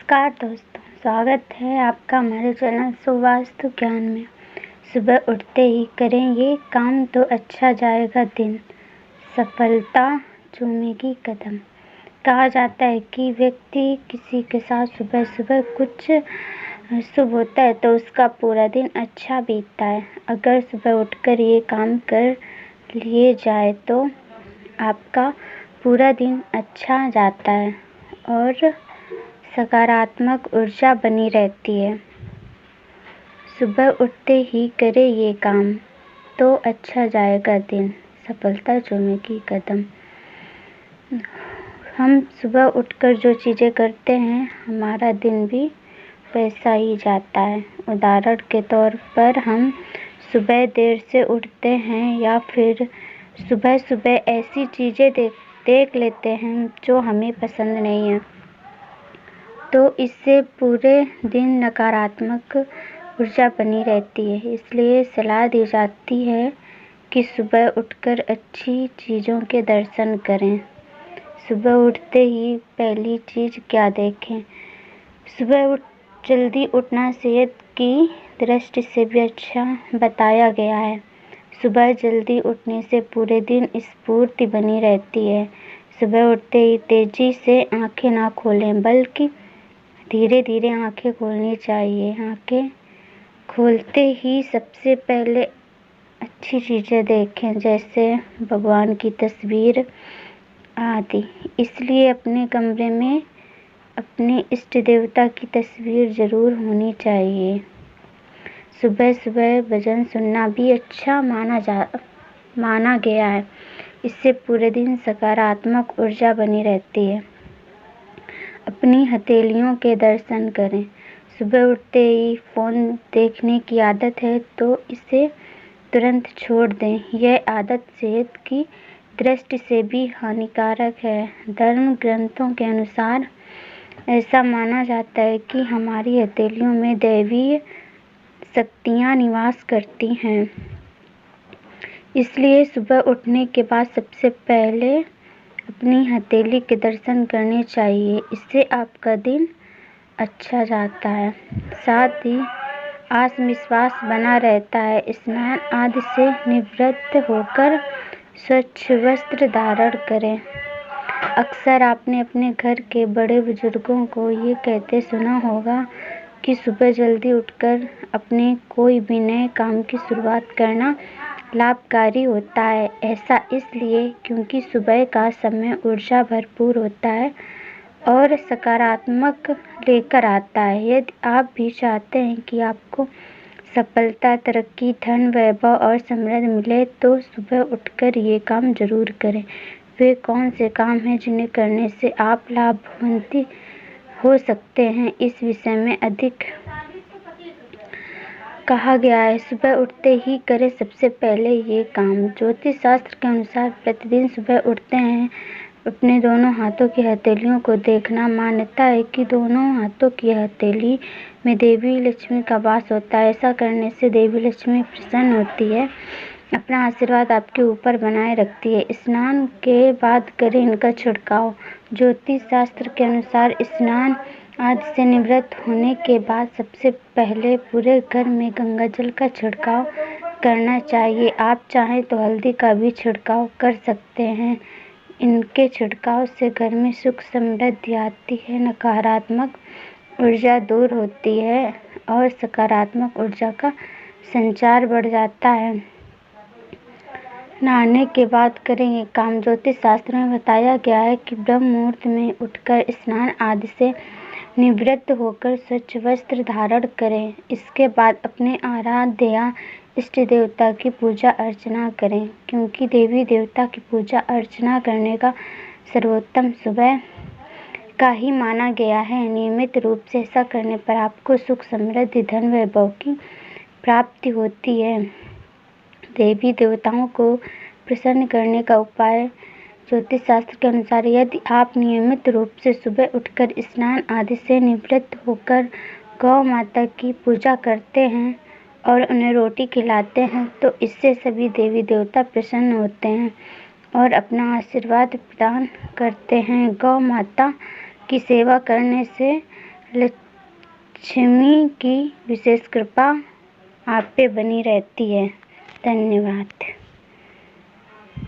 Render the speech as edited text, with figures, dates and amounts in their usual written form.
नमस्कार दोस्तों, स्वागत है आपका हमारे चैनल सुवास्तु ज्ञान में। सुबह उठते ही करें ये काम तो अच्छा जाएगा दिन, सफलता चूमेगी कदम। कहा जाता है कि व्यक्ति किसी के साथ सुबह सुबह कुछ शुभ होता है तो उसका पूरा दिन अच्छा बीतता है। अगर सुबह उठकर ये काम कर लिए जाए तो आपका पूरा दिन अच्छा जाता है और सकारात्मक ऊर्जा बनी रहती है। सुबह उठते ही करें ये काम तो अच्छा जाएगा दिन, सफलता चूमेगी कदम। हम सुबह उठकर जो चीज़ें करते हैं हमारा दिन भी वैसा ही जाता है। उदाहरण के तौर पर हम सुबह देर से उठते हैं या फिर सुबह सुबह ऐसी चीज़ें देख लेते हैं जो हमें पसंद नहीं है, तो इससे पूरे दिन नकारात्मक ऊर्जा बनी रहती है। इसलिए सलाह दी जाती है कि सुबह उठकर अच्छी चीज़ों के दर्शन करें। सुबह उठते ही पहली चीज़ क्या देखें? सुबह जल्दी उठना सेहत की दृष्टि से भी अच्छा बताया गया है। सुबह जल्दी उठने से पूरे दिन स्फूर्ति बनी रहती है। सुबह उठते ही तेज़ी से आंखें ना खोलें, बल्कि धीरे धीरे आंखें खोलनी चाहिए। आंखें खोलते ही सबसे पहले अच्छी चीज़ें देखें, जैसे भगवान की तस्वीर आदि। इसलिए अपने कमरे में अपने इष्ट देवता की तस्वीर ज़रूर होनी चाहिए। सुबह सुबह भजन सुनना भी अच्छा माना गया है। इससे पूरे दिन सकारात्मक ऊर्जा बनी रहती है। अपनी हथेलियों के दर्शन करें। सुबह उठते ही फ़ोन देखने की आदत है तो इसे तुरंत छोड़ दें। यह आदत सेहत की दृष्टि से भी हानिकारक है। धर्म ग्रंथों के अनुसार ऐसा माना जाता है कि हमारी हथेलियों में दैवीय शक्तियाँ निवास करती हैं। इसलिए सुबह उठने के बाद सबसे पहले अपनी हथेली के दर्शन करने चाहिए। इससे आपका दिन अच्छा जाता है, साथ ही आत्मविश्वास बना रहता है। स्नान आदि से निवृत्त होकर स्वच्छ वस्त्र धारण करें। अक्सर आपने अपने घर के बड़े बुजुर्गों को ये कहते सुना होगा कि सुबह जल्दी उठकर अपने कोई भी नए काम की शुरुआत करना लाभकारी होता है। ऐसा इसलिए क्योंकि सुबह का समय ऊर्जा भरपूर होता है और सकारात्मक लेकर आता है। यदि आप भी चाहते हैं कि आपको सफलता, तरक्की, धन, वैभव और समृद्धि मिले तो सुबह उठकर ये काम जरूर करें। वे कौन से काम हैं जिन्हें करने से आप लाभान्वित हो सकते हैं, इस विषय में अधिक कहा गया है। सुबह उठते ही करें सबसे पहले ये काम। ज्योतिष शास्त्र के अनुसार प्रतिदिन सुबह उठते हैं अपने दोनों हाथों की हथेलियों को देखना। मान्यता है कि दोनों हाथों की हथेली में देवी लक्ष्मी का वास होता है। ऐसा करने से देवी लक्ष्मी प्रसन्न होती है, अपना आशीर्वाद आपके ऊपर बनाए रखती है। स्नान के बाद करें इनका छिड़काव। ज्योतिष शास्त्र के अनुसार स्नान आदि से निवृत्त होने के बाद सबसे पहले पूरे घर में गंगा जल का छिड़काव करना चाहिए। आप चाहें तो हल्दी का भी छिड़काव कर सकते हैं। इनके छिड़काव से घर में सुख समृद्धि आती है, नकारात्मक ऊर्जा दूर होती है और सकारात्मक ऊर्जा का संचार बढ़ जाता है। नहाने के बाद करें ये काम। ज्योतिष शास्त्र में बताया गया है कि ब्रह्म मुहूर्त में उठकर स्नान आदि से निवृत्त होकर स्वच्छ वस्त्र धारण करें। इसके बाद अपने आराध्य या इष्ट देवता की पूजा अर्चना करें, क्योंकि देवी देवता की पूजा अर्चना करने का सर्वोत्तम सुबह का ही माना गया है। नियमित रूप से ऐसा करने पर आपको सुख, समृद्धि, धन, वैभव की प्राप्ति होती है। देवी देवताओं को प्रसन्न करने का उपाय। ज्योतिष शास्त्र के अनुसार यदि आप नियमित रूप से सुबह उठकर स्नान आदि से निवृत्त होकर गौ माता की पूजा करते हैं और उन्हें रोटी खिलाते हैं तो इससे सभी देवी देवता प्रसन्न होते हैं और अपना आशीर्वाद प्रदान करते हैं। गौ माता की सेवा करने से लक्ष्मी की विशेष कृपा आप पे बनी रहती है। धन्यवाद।